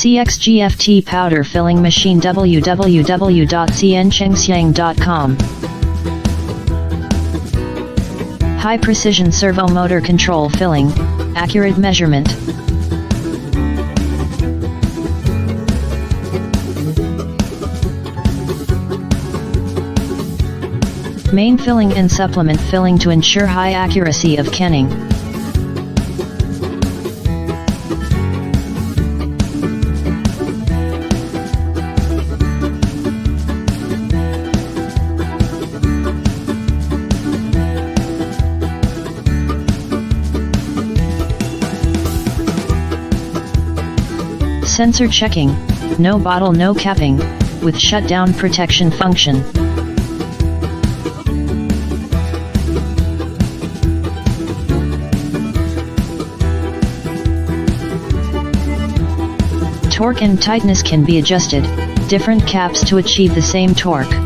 CX-GFJ Powder Filling Machine www.cnchengxiang.com. High Precision Servo Motor Control Filling, Accurate Measurement. Main filling and supplement filling to ensure high accuracy of canning. Sensor checking, no bottle no capping, with shutdown protection function. Torque and tightness can be adjusted, different caps to achieve the same torque.